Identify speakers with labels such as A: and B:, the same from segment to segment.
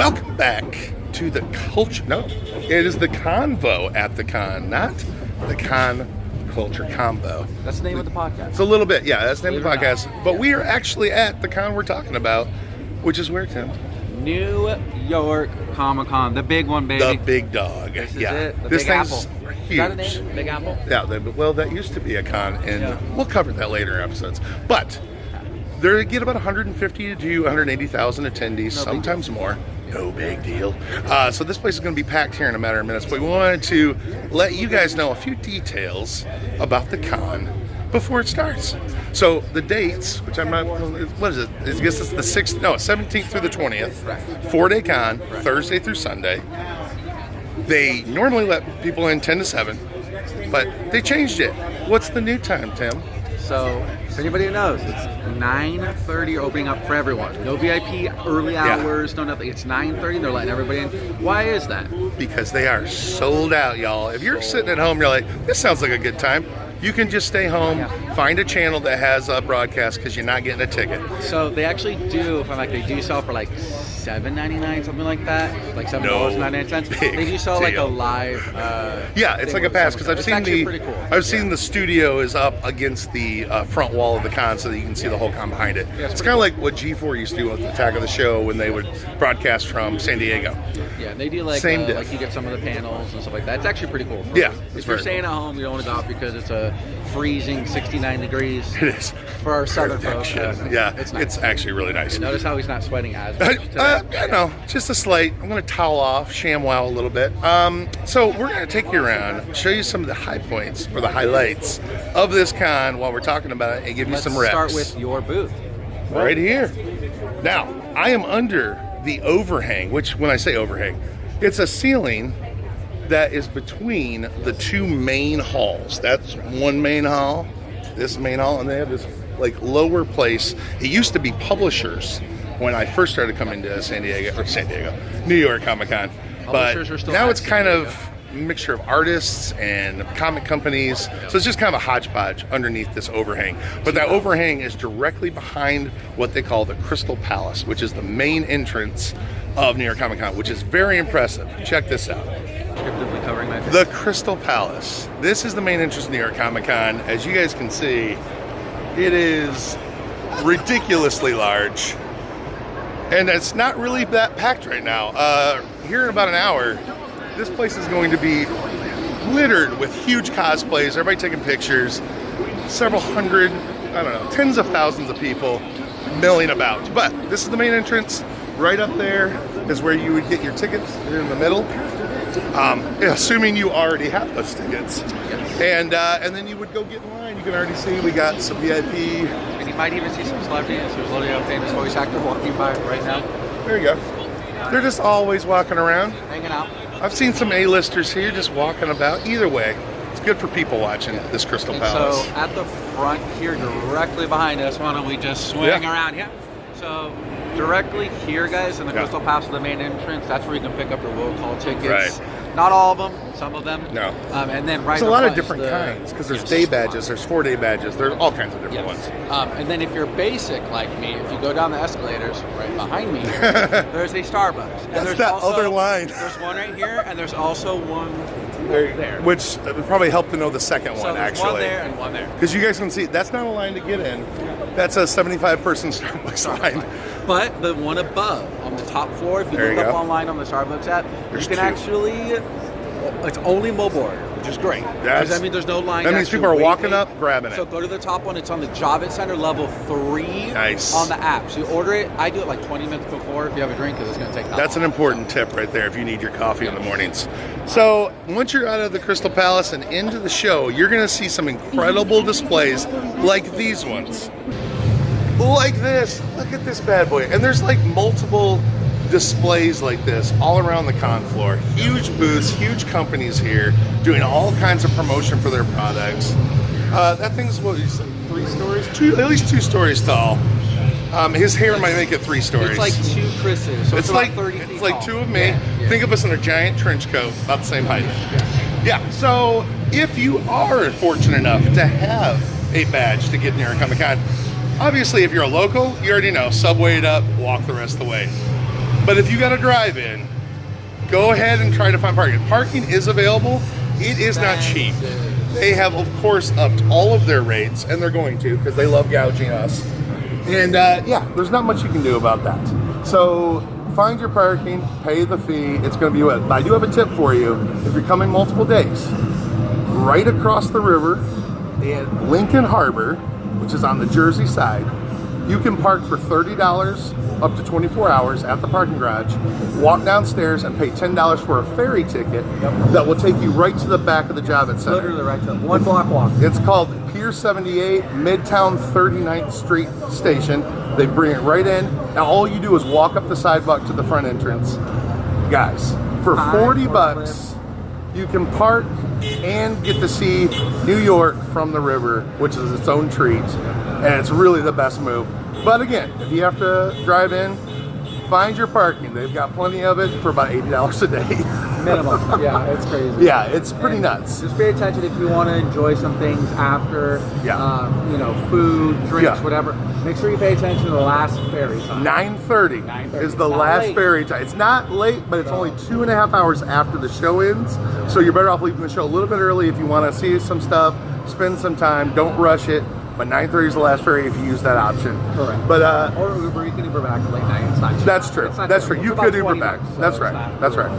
A: Welcome back to the culture. No, it is the Convo at the con, not the Con Culture Combo.
B: That's the name of the podcast.
A: It's a little bit, yeah, that's the name of the podcast. But we are actually at the con we're talking about, which is where, Tim?
B: New York Comic Con, the big one, baby.
A: The big dog.
B: This is
A: yeah.
B: it. The
A: this
B: Big Apple.
A: Huge.
B: Is that a name? Big Apple?
A: Yeah, well, that used to be a con, and we'll cover that later in episodes. But they get about 150 to 180,000 attendees, sometimes more. No big deal. So this place is going to be packed here in a matter of minutes, but we wanted to let you guys know a few details about the con before it starts. So the dates, which I'm not, what is it? I guess it's the 17th through the 20th. 4-day con, Thursday through Sunday. They normally let people in 10 to 7, but they changed it. What's the new time, Tim?
B: So, for anybody who knows, it's 9:30 opening up for everyone. No VIP early hours, no nothing. It's 9:30, they're letting everybody in. Why is that?
A: Because they are sold out, y'all. If you're sitting at home, you're like, this sounds like a good time. You can just stay home, find a channel that has a broadcast because you're not getting a ticket.
B: So they actually do, they do sell for like $7.99, something like that, like $7.99. They do sell like a live.
A: Yeah, it's like a pass because I've seen
B: pretty cool.
A: I've seen the studio is up against the front wall of the con so that you can see the whole con behind it.
B: Yeah,
A: it's kind of like what G4 used to do with the Attack of the Show when they would broadcast from San Diego.
B: Yeah, they do like you get some of the panels and stuff like that. It's actually pretty cool. If you're staying at home, you don't want to go out because it's a freezing 69 degrees.
A: It is.
B: For our southern folks.
A: Yeah,
B: it's nice.
A: It's actually really nice.
B: Notice how he's not sweating as much today.
A: I know, just a slight. I'm going to towel off, ShamWow a little bit. So we're going to take you around, show you some of the high points or the highlights of this con while we're talking about it and give you some reps.
B: Let's start with your booth.
A: Right here. Now, I am under the overhang, which when I say overhang, it's a ceiling that is between the two main halls. That's one main hall, this main hall, and they have this like lower place. It used to be publishers when I first started coming to New York Comic Con. But now it's kind of a mixture of artists and comic companies. So it's just kind of a hodgepodge underneath this overhang. But that overhang is directly behind what they call the Crystal Palace, which is the main entrance of New York Comic Con, which is very impressive. Check this out. The Crystal Palace. This is the main entrance of New York Comic Con. As you guys can see, it is ridiculously large. And it's not really that packed right now. Here in about an hour, this place is going to be littered with huge cosplays, everybody taking pictures, several hundred, I don't know, tens of thousands of people milling about. But this is the main entrance. Right up there is where you would get your tickets. Here in the middle. Assuming you already have those tickets. And then you would go get in line. You can already see we got some VIP.
B: And you might even see some celebrities. There's literally a famous voice actor walking by right now.
A: There you go. They're just always walking around.
B: Hanging out.
A: I've seen some A-listers here just walking about. Either way, it's good for people watching this Crystal Palace.
B: So at the front here, directly behind us, why don't we just swing around here? So directly here, guys, in the Crystal Palace, the main entrance, that's where you can pick up your roll call tickets.
A: Right.
B: Not all of them, some of them.
A: No.
B: And then
A: there's a lot of different kinds because there's day badges, there's 4-day badges, there's all kinds of different ones.
B: And then if you're basic like me, if you go down the escalators right behind me, there's a Starbucks. And
A: That's
B: there's
A: that
B: also,
A: other line.
B: There's one right here, and there's also one there.
A: Which would probably help to know the second one, actually.
B: One there and one there.
A: Because you guys can see, that's not a line to get in. That's a 75-person Starbucks line.
B: But the one above, on the top floor, if you look up online on the Starbucks app, you can actually, it's only mobile order, which is great. Because that means there's no line.
A: That means people are walking up, grabbing it.
B: So go to the top one. It's on the Javits Center level 3
A: Nice.
B: on the app. So you order it. I do it like 20 minutes before if you have a drink because it's going to take that
A: That's
B: long.
A: an important tip right there if you need your coffee in the mornings. So once you're out of the Crystal Palace and into the show, you're going to see some incredible displays like these ones. Like this. Look at this bad boy. And there's like multiple displays like this all around the con floor. Huge booths, huge companies here doing all kinds of promotion for their products. That thing's, what you say, 3 stories? At least 2 stories tall. His hair might make it 3 stories.
B: It's like 2 Chris's. So it's
A: like
B: 30 feet
A: it's like
B: tall.
A: 2 of me. Yeah. Think of us in a giant trench coat, about the same height. Yeah. So if you are fortunate enough to have a badge to get in New York Comic Con, obviously if you're a local, you already know, subway it up, walk the rest of the way. But if you got to drive in, go ahead and try to find parking. Parking is available. It is not cheap. They have, of course, upped all of their rates, and they're going to because they love gouging us. And yeah, there's not much you can do about that. So find your parking, pay the fee. It's going to be what. I do have a tip for you. If you're coming multiple days, right across the river in Lincoln Harbor, which is on the Jersey side, you can park for $30 up to 24 hours at the parking garage, walk downstairs and pay $10 for a ferry ticket that will take you right to the back of the Javits Center.
C: Literally right to one block walk.
A: It's called Pier 78, Midtown 39th Street Station. They bring it right in. Now all you do is walk up the sidewalk to the front entrance. Guys, for 40 bucks, you can park and get to see New York from the river, which is its own treat. And it's really the best move. But again, if you have to drive in, find your parking. They've got plenty of it for about $80 a day.
C: Minimum. Yeah, it's crazy.
A: Yeah, it's pretty nuts.
C: Just pay attention if you want to enjoy some things after, you know, food, drinks, whatever. Make sure you pay attention to the last ferry time.
A: 9:30 is the last ferry time. It's not late, but it's only 2.5 hours after the show ends. So you're better off leaving the show a little bit early if you want to see some stuff, spend some time, don't rush it. But 9:30 is the last ferry if you use that option.
C: Correct.
A: But
C: or Uber, you can Uber back late night. It's not cheap.
A: That's true. That's true. You could Uber back. That's right. That's right.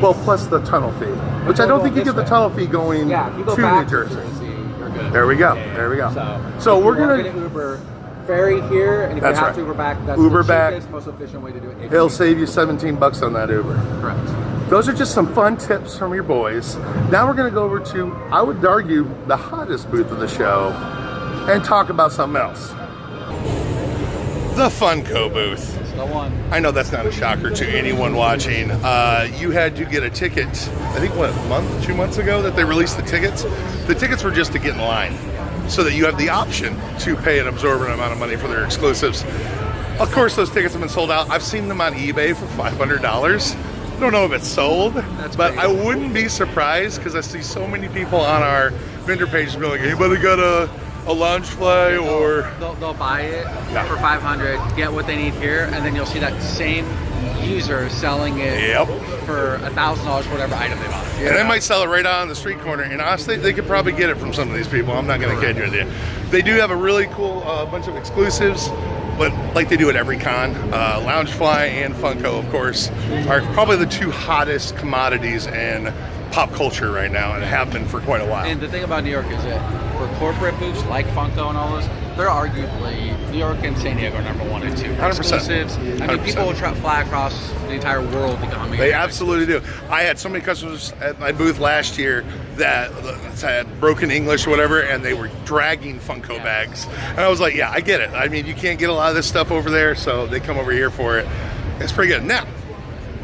A: Well, plus the tunnel fee, which I don't think you get the tunnel fee going
C: if you go
A: to
C: back
A: New Jersey.
C: You're good.
A: There we go.
C: Yeah,
A: there we go.
C: So
A: we're
C: gonna
A: gonna
C: Uber ferry here, and if
A: That's
C: you have
A: right.
C: to Uber back, that's
A: Uber
C: the
A: back.
C: cheapest, most efficient way to do it.
A: He'll save you $17 on that Uber.
C: Correct.
A: Those are just some fun tips from your boys. Now we're going to go over to, I would argue, the hottest booth of the show and talk about something else. The Funko booth.
B: That's the one.
A: I know that's not a shocker to anyone watching. You had to get a ticket, I think, what, a month, 2 months ago that they released the tickets? The tickets were just to get in line so that you have the option to pay an absorbent amount of money for their exclusives. Of course, those tickets have been sold out. I've seen them on eBay for $500. I don't know if it's sold, but I wouldn't be surprised because I see so many people on our vendor page be like, anybody got a Loungefly or...
B: They'll buy it for $500, get what they need here, and then you'll see that same user selling it for $1,000 for whatever item they bought.
A: And they might sell it right on the street corner, and honestly, they could probably get it from some of these people. I'm not going to kid you with you. They do have a really cool bunch of exclusives, but like they do at every con, Loungefly and Funko, of course, are probably the two hottest commodities in pop culture right now, and have been for quite a while.
B: And the thing about New York is that for corporate booths like Funko and all those, they're arguably, New York and San Diego are number 1 and 2 for
A: 100%.
B: exclusives. I mean, people will fly across the entire world to come here.
A: They absolutely do. I had so many customers at my booth last year that had broken English or whatever, and they were dragging Funko bags. And I was like, yeah, I get it. I mean, you can't get a lot of this stuff over there, so they come over here for it. It's pretty good. Now,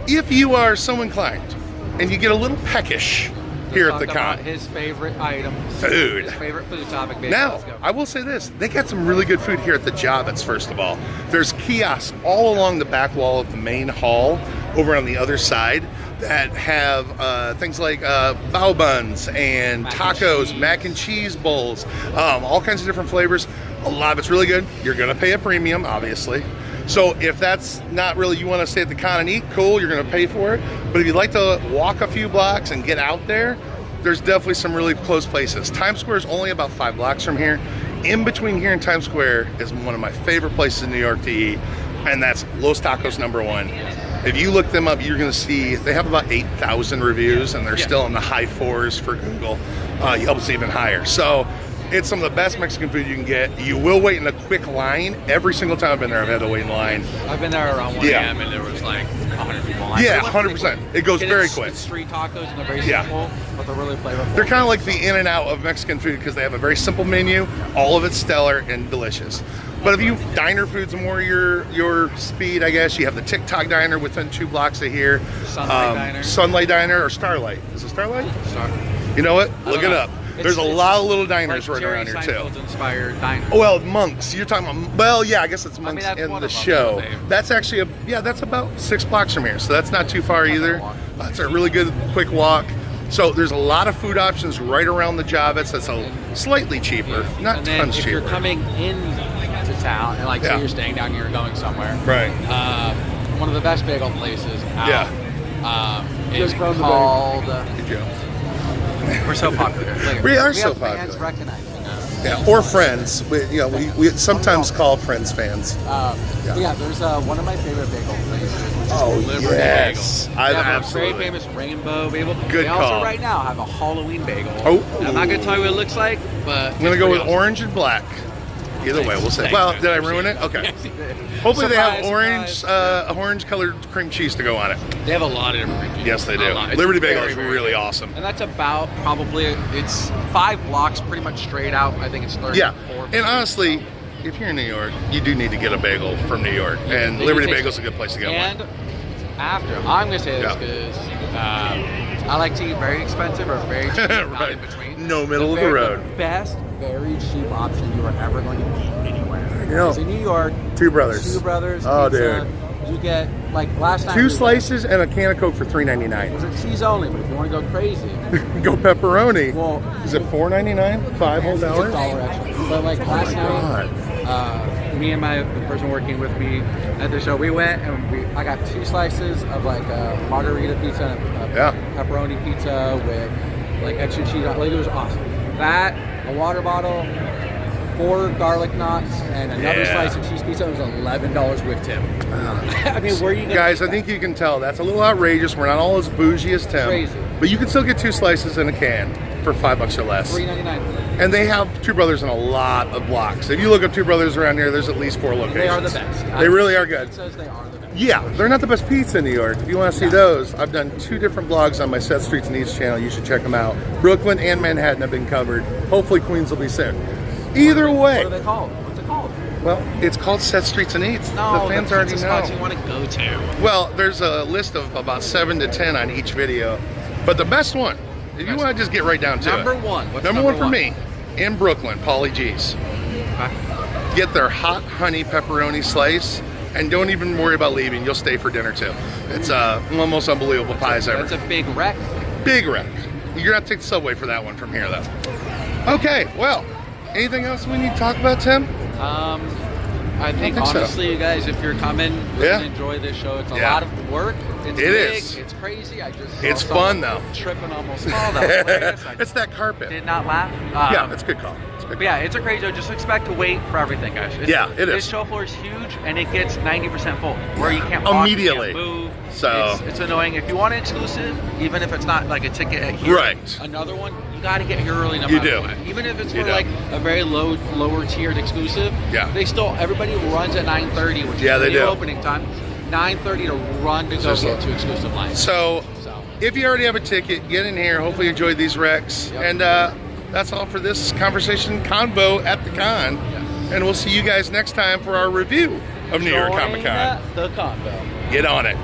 A: if you are so inclined and you get a little peckish here at the con,
B: his favorite item,
A: food,
B: his favorite food topic. Baby.
A: Now, I will say this: they got some really good food here at the Javits. First of all, there's kiosks all along the back wall of the main hall, over on the other side, that have things like bao buns and tacos, mac and cheese bowls, all kinds of different flavors. A lot of it's really good. You're gonna pay a premium, obviously. So if that's not really, you want to stay at the con and eat, cool, you're going to pay for it. But if you'd like to walk a few blocks and get out there, there's definitely some really close places. Times Square is only about 5 blocks from here. In between here and Times Square is one of my favorite places in New York to eat, and that's Los Tacos #1. If you look them up, you're going to see they have about 8,000 reviews, and they're still in the high 4s for Google. Yelp's even higher. So it's some of the best Mexican food you can get. You will wait in a quick line. Every single time I've been there, I've had to wait in line.
B: I've been there around 1 a.m. and there was like 100 people in line.
A: Yeah, 100%. It goes very quick.
B: It's street tacos and they're very simple, but they're really flavorful.
A: They're kind of like the in and out of Mexican food because they have a very simple menu. All of it's stellar and delicious. But if you diner food's more your speed, I guess. You have the TikTok diner within 2 blocks of here. Sunlight Diner or Starlight. Is it Starlight? You know what? Look it up. There's a lot of little diners right around here too.
B: Inspired diners.
A: Oh, well, Monks. You're talking about, well, yeah, I guess it's Monks in the show. That's actually, that's about 6 blocks from here. So that's not too far either. That's a really good quick walk. So there's a lot of food options right around the Javits. That's a slightly cheaper, not tons cheaper.
B: If you're coming into town and say you're staying down here or going somewhere.
A: Right.
B: One of of the best bagel places out.
A: Yeah.
B: Is
C: Good from the
B: called.
A: Good job.
B: We're so popular. Like,
A: We are
B: we
A: so
B: have fans
A: popular.
B: recognizing us.
A: Yeah, or friends. We sometimes call friends fans.
C: Yeah, there's one of my favorite bagel places. Which is
A: Oh,
B: Liberty
A: yes.
B: Bagel.
A: I
B: They have
A: absolutely.
B: a very famous rainbow bagel.
A: Good
B: they
A: call.
B: also right now have a Halloween bagel.
A: Oh.
B: I'm not gonna tell you what it looks like, but
A: I'm going to go with orange and black. Either way, we'll say.
B: Thanks,
A: Well,
B: man.
A: did I ruin it?
B: Appreciate
A: Okay.
B: Yes, you did.
A: Hopefully they have
B: Surprise,
A: orange colored cream cheese to go on it.
B: They have a lot of different cream cheese.
A: Yes, they do.
B: A lot. It's
A: Liberty Bagel
B: very,
A: is
B: very
A: really
B: good.
A: awesome.
B: And that's about probably, it's 5 blocks pretty much straight out. I think it's 34.
A: Yeah, and honestly, if you're in New York, you do need to get a bagel from New York, and
B: They
A: Liberty
B: taste
A: Bagel's a good place to get
B: And
A: one.
B: after, I'm going to say this
A: Yeah.
B: because I like to eat very expensive or very cheap, not
A: Right.
B: in between.
A: No middle of the road.
C: best, very cheap option you are ever going to eat anywhere.
A: You know,
C: It's in New York.
A: Two Brothers.
C: Two Brothers.
A: Oh,
C: pizza. You get, like, last time.
A: Two
C: we
A: slices and a can of Coke for
C: went,
A: $3.99.
C: was it cheese only? But if you want to go crazy,
A: Go pepperoni.
C: well,
A: Is it $4.99? 5 whole
C: it's
A: dollars?
C: $1 extra. But like last night, me and the person working with me at the show, we went and I got 2 slices of like a margarita pizza and a
A: Yeah.
C: pepperoni pizza with like extra cheese. Like it was awesome. That, a water bottle, 4 garlic knots, and another
A: Yeah.
C: slice of cheese pizza. It was $11 with tip. I mean, where are you gonna
A: Guys,
C: get
A: I think you can tell that's a little outrageous. We're not all as bougie as Tim,
C: Crazy.
A: but you can still get 2 slices in a can for $5 or less.
C: $3.99.
A: And they have Two Brothers in a lot of blocks. If you look up Two Brothers around here, there's at least 4 locations.
C: They are the best.
A: They really are good.
C: Pizzas, they are the best.
A: Yeah, they're not the best pizza in New York. If you want to see those, I've done 2 different blogs on my Set Streets and Eats channel. You should check them out. Brooklyn and Manhattan have been covered. Hopefully Queens will be soon. Either way,
C: What are they called? What's it called?
A: well, it's called Set Streets and Eats.
B: No,
A: the fans
B: the
A: already
B: pizza
A: know.
B: spots you want to go to.
A: Well, there's a list of about 7 to 10 on each video, but the best one, if you want to just get right down to
B: Number
A: it.
B: one. What's
A: Number one for me, in Brooklyn, Pauly G's.
B: Okay.
A: Get their hot honey pepperoni slice, and don't even worry about leaving. You'll stay for dinner too. It's one of the most unbelievable pies ever.
B: That's a big wreck.
A: Big wreck. You're gonna have to take the subway for that one from here, though. Okay, well, anything else we need to talk about, Tim?
B: I think
A: think so.
B: honestly, you guys, if you're coming, you're
A: Yeah.
B: gonna enjoy this show. It's a
A: Yeah.
B: lot of work. It's
A: It
B: big.
A: is.
B: It's crazy. I just saw
A: It's
B: someone
A: fun, though.
B: Tripping almost fall. That was hilarious. I
A: It's that carpet.
B: did not laugh.
A: Yeah, that's a good call. It's a good
B: But yeah, it's a crazy show. Just expect to wait for everything, guys.
A: Yeah, it is.
B: This show floor is huge, and it gets 90% full, where you can't walk,
A: Immediately.
B: you can't move.
A: So-
B: it's annoying. If you want an exclusive, even if it's not like a ticket at here,
A: Right.
B: another one, you got to get here early. No
A: You
B: matter
A: do.
B: what. Even if it's
A: You
B: for
A: do.
B: like a very lower tiered exclusive.
A: Yeah.
B: They still everybody runs at 9:30, which
A: Yeah,
B: is
A: they
B: the
A: do.
B: opening time. 9:30 to run to go
A: So-
B: get to exclusive lines.
A: So,
B: So.
A: if you already have a ticket, get in here. Hopefully, you enjoyed these wrecks.
B: Yep.
A: And that's all for this conversation convo at the con.
B: Yes.
A: And we'll see you guys next time for our review of New York
B: Join
A: Comic Con.
B: the Convo.
A: Get on it.